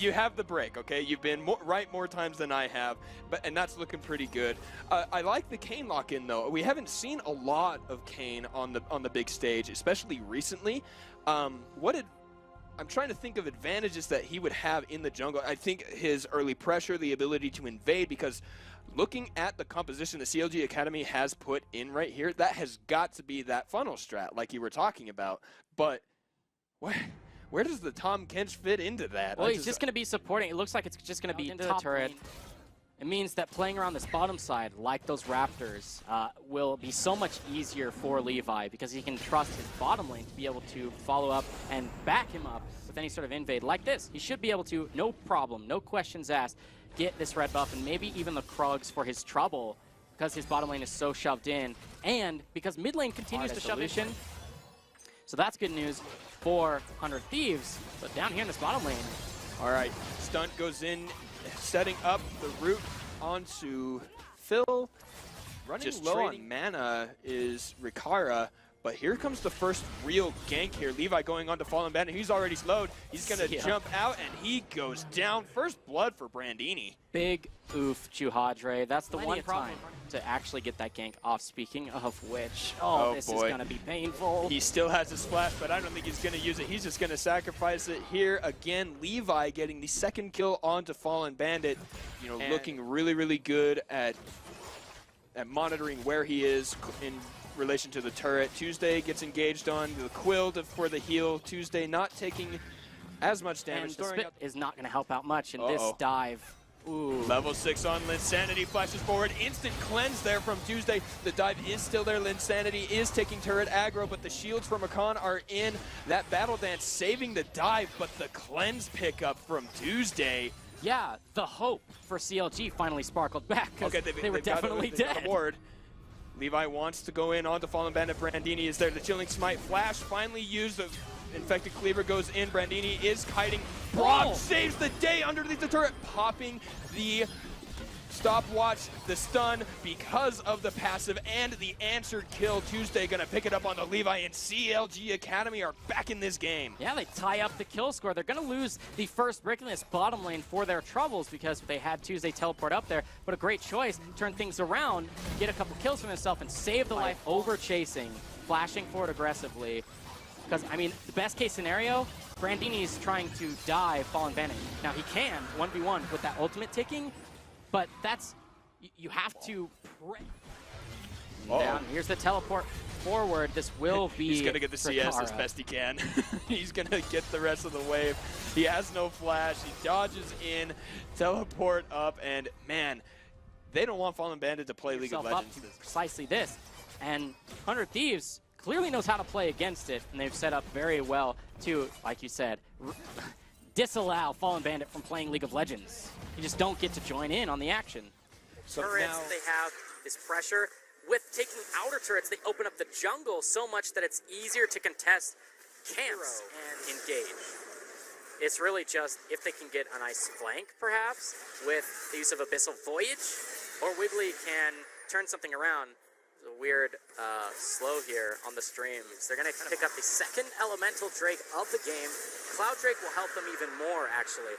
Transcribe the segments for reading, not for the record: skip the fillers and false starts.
you have the break, okay? You've been right more times than I have, and that's looking pretty good. I like the Kayn lock-in, though. We haven't seen a lot of Kayn on the big stage, especially recently. I'm trying to think of advantages that he would have in the jungle. I think his early pressure, the ability to invade, because looking at the composition the CLG Academy has put in right here, that has got to be that funnel strat like you were talking about. But where does the Tahm Kench fit into that? Well, he's just going to be supporting. It looks like it's just going to be into the turret. It means that playing around this bottom side, like those Raptors, will be so much easier for Levi because he can trust his bottom lane to be able to follow up and back him up with any sort of invade like this. He should be able to, no problem, no questions asked, get this red buff and maybe even the Krugs for his trouble because his bottom lane is so shoved in and because mid lane continues to shove in. So that's good news for 100 Thieves, but down here in this bottom lane. All right, Stunt goes in, setting up the route onto Phil. Running just low on mana is Rikara, but here comes the first real gank here. Levi going on to Fallen Bandit. He's already slowed. He's going to jump out, and he goes down. First blood for Brandini. Big oof, Juhadre. That's the one problem to actually get that gank off. Speaking of which, this is going to be painful. He still has his splash, but I don't think he's going to use it. He's just going to sacrifice it here. Again, Levi getting the second kill onto Fallen Bandit. You know, looking really, really good at monitoring where he is in relation to the turret. Tuesday gets engaged on the Quill for the heal. Tuesday not taking as much damage. And the spit is not going to help out much in this dive. Ooh. Level 6 on Linsanity, flashes forward, instant cleanse there from Tuesday. The dive is still there, Linsanity is taking turret aggro, but the shields from Rakan are in. That Battle Dance saving the dive, but the cleanse pickup from Tuesday. Yeah, the hope for CLG finally sparkled back, because they were definitely dead. Levi wants to go in onto Fallen Bandit. Brandini is there. The Chilling Smite flash finally used. The Infected Cleaver goes in. Brandini is kiting. Brock saves the day underneath the turret, popping the stopwatch, the stun because of the passive and the answered kill. Tuesday gonna pick it up on the Levi, and CLG Academy are back in this game. Yeah, they tie up the kill score. They're gonna lose the first brick in this bottom lane for their troubles because they had Tuesday teleport up there, but a great choice, turn things around, get a couple kills for himself and save the life over chasing, flashing forward aggressively. Because, I mean, the best case scenario, Brandini's trying to die Fallen Bandit. Now he can 1v1 with that ultimate ticking, but that's, you have to pray. Down, here's the teleport forward. This will be He's going to get the CS as best he can. He's going to get the rest of the wave. He has no flash. He dodges in, teleport up, and man, they don't want Fallen Bandit to play League of Legends. Precisely this. And 100 Thieves clearly knows how to play against it, and they've set up very well to, like you said, disallow Fallen Bandit from playing League of Legends. You just don't get to join in on the action. So turrets, they have this pressure. With taking outer turrets, they open up the jungle so much that it's easier to contest camps and engage. It's really just if they can get a nice flank, perhaps, with the use of Abyssal Voyage, or Wiggly can turn something around. There's a weird slow here on the stream. So they're going to pick up the second Elemental Drake of the game. Cloud Drake will help them even more, actually.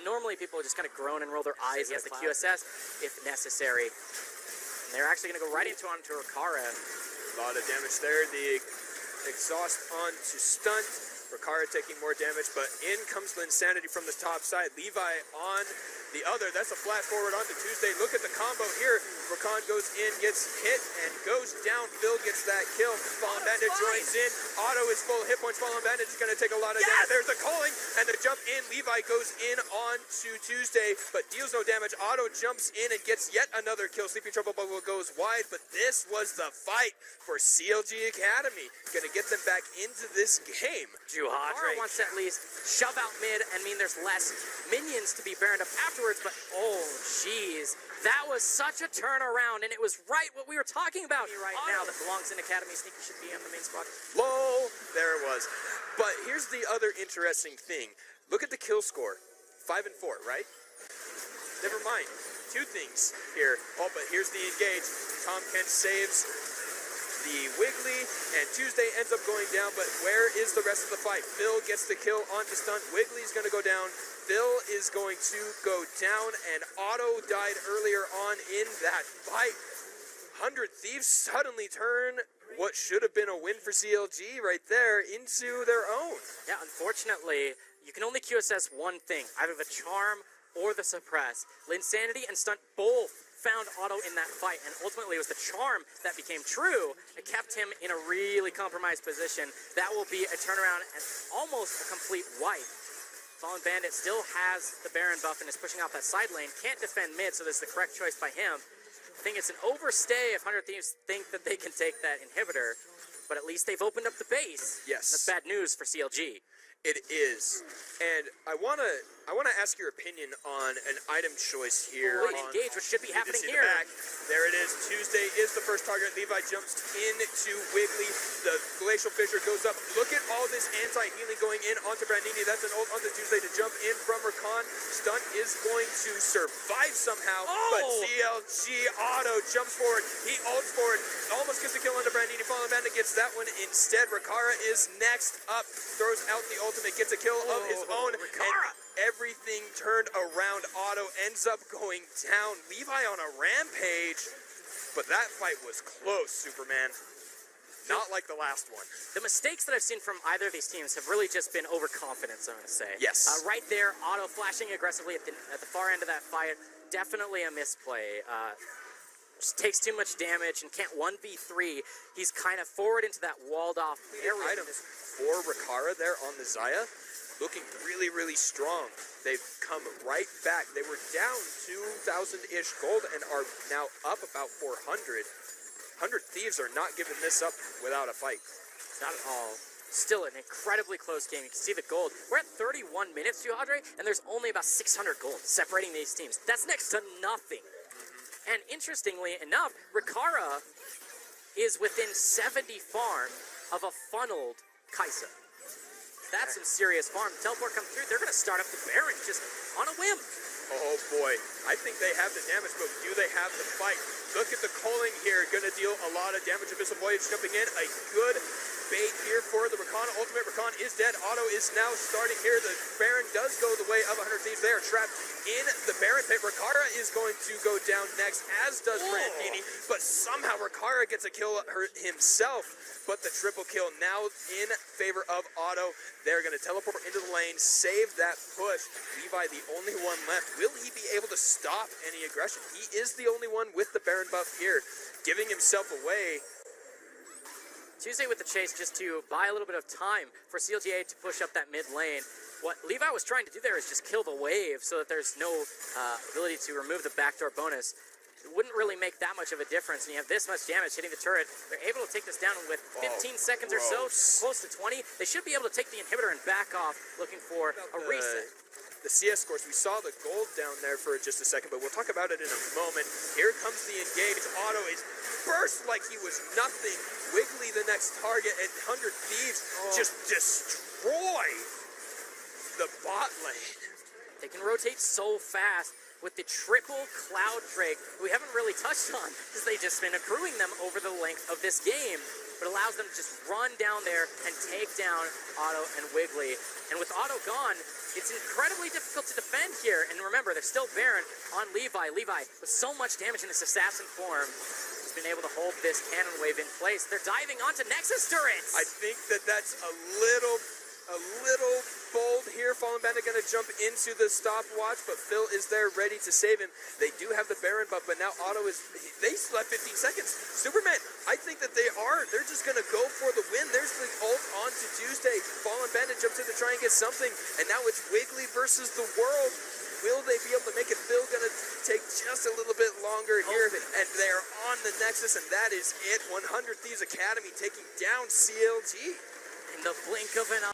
Normally, people just kind of groan and roll their eyes. He has the QSS, if necessary. And they're actually going to go right onto Rikara. A lot of damage there. The exhaust onto Stunt. Rikara taking more damage, but in comes Linsanity from the top side. Levi on the other. That's a flash forward onto Tuesday. Look at the combo here. Rakan goes in, gets hit, and goes down. Phil gets that kill. Fallen Bandit joins in. Otto is full hit points. Fallen Bandit is going to take a lot of damage. There's the calling, and the jump in. Levi goes in onto Tuesday, but deals no damage. Otto jumps in and gets yet another kill. Sleeping Trouble Bubble goes wide, but this was the fight for CLG Academy. Going to get them back into this game. Juhadre wants to at least shove out mid and mean there's less minions to be burned up afterwards, but oh jeez, that was such a turnaround, and it was right what we were talking about right now that belongs in Academy. Sneaky should be on the main spot. Lol, there it was. But here's the other interesting thing. Look at the kill score, 5 and 4, right? Never mind, 2 things here. Oh, but here's the engage. Tahm Kench saves the Wiggly, and Tuesday ends up going down, but where is the rest of the fight? Phil gets the kill onto Stunt. Wiggly's going to go down. Phil is going to go down, and Otto died earlier on in that fight. 100 Thieves suddenly turn what should have been a win for CLG right there into their own. Yeah, unfortunately, you can only QSS one thing, either the charm or the suppress. Linsanity and Stunt both found Otto in that fight, and ultimately it was the charm that became true. It kept him in a really compromised position. That will be a turnaround and almost a complete wipe. Fallen Bandit still has the Baron buff and is pushing out that side lane. Can't defend mid, so this is the correct choice by him. I think it's an overstay if 100 Thieves think that they can take that inhibitor, but at least they've opened up the base. Yes. That's bad news for CLG. It is, and I wanna ask your opinion on an item choice here. Engage, which should be happening here. There it is. Tuesday is the first target. Levi jumps into Wiggly. The Glacial Fissure goes up. Look at all this anti-healing going in onto Brandini. That's an ult onto Tuesday to jump in from Rakan. Stunt is going to survive somehow, but CLG Otto jumps forward. He ults forward. Almost gets a kill onto Brandini. Fallen Bandit gets that one instead. Rakara is next up. Throws out the ultimate. Gets a kill of his own. Rakara! Everything turned around. Otto ends up going down. Levi on a rampage, but that fight was close, Superman. Not like the last one. The mistakes that I've seen from either of these teams have really just been overconfidence, I'm going to say. Yes. Right there, Otto flashing aggressively at the far end of that fight. Definitely a misplay. Just takes too much damage and can't 1v3. He's kind of forward into that walled off area. Items for Rakara there on the Xayah. Looking really, really strong. They've come right back. They were down 2,000-ish gold and are now up about 400. 100 Thieves are not giving this up without a fight. Not at all. Still an incredibly close game. You can see the gold. We're at 31 minutes, Andre, and there's only about 600 gold separating these teams. That's next to nothing. And interestingly enough, Rakara is within 70 farm of a funneled Kaisa. That's some serious farm. Teleport comes through. They're going to start up the Baron just on a whim. Oh boy, I think they have the damage, but do they have the fight? Look at the culling here, going to deal a lot of damage. Abyssal Voyage jumping in, a good bait here for the Rakan. Ultimate Rakan is dead. Otto is now starting here. The Baron does go the way of 100 Thieves. They are trapped in the Baron pit. Rakara is going to go down next, as does Brandini, but somehow Rakara gets a kill himself. But the triple kill now in favor of Otto. They're going to teleport into the lane, save that push. Levi, the only one left. Will he be able to stop any aggression? He is the only one with the Baron buff here, giving himself away. Tuesday with the chase just to buy a little bit of time for CLGA to push up that mid lane. What Levi was trying to do there is just kill the wave so that there's no ability to remove the backdoor bonus. It wouldn't really make that much of a difference, and you have this much damage hitting the turret. They're able to take this down with 15 seconds or so, close to 20. They should be able to take the inhibitor and back off, looking for a reset. The CS scores, we saw the gold down there for just a second, but we'll talk about it in a moment. Here comes the engage. Otto is burst like he was nothing. Wiggly the next target, and 100 Thieves just destroy the bot lane. They can rotate so fast with the triple Cloud Drake, we haven't really touched on because they've just been accruing them over the length of this game, but allows them to just run down there and take down Otto and Wiggly. And with Otto gone, it's incredibly difficult to defend here. And remember, they're still Baron on Levi. Levi, with so much damage in this assassin form, has been able to hold this cannon wave in place. They're diving onto Nexus turrets. I think that that's a little bold here. Fallen Bandit going to jump into the stopwatch, but Phil is there ready to save him. They do have the Baron buff, but now Otto is, they still have 15 seconds. Superman, I think that they're just going to go for the win. There's the ult onto Tuesday. Fallen Bandit jumps in to try and get something, and now it's Wiggly versus the world. Will they be able to make it? Phil going to take just a little bit longer here, and they're on the Nexus, and that is it. 100 Thieves Academy taking down CLG. In the blink of an eye.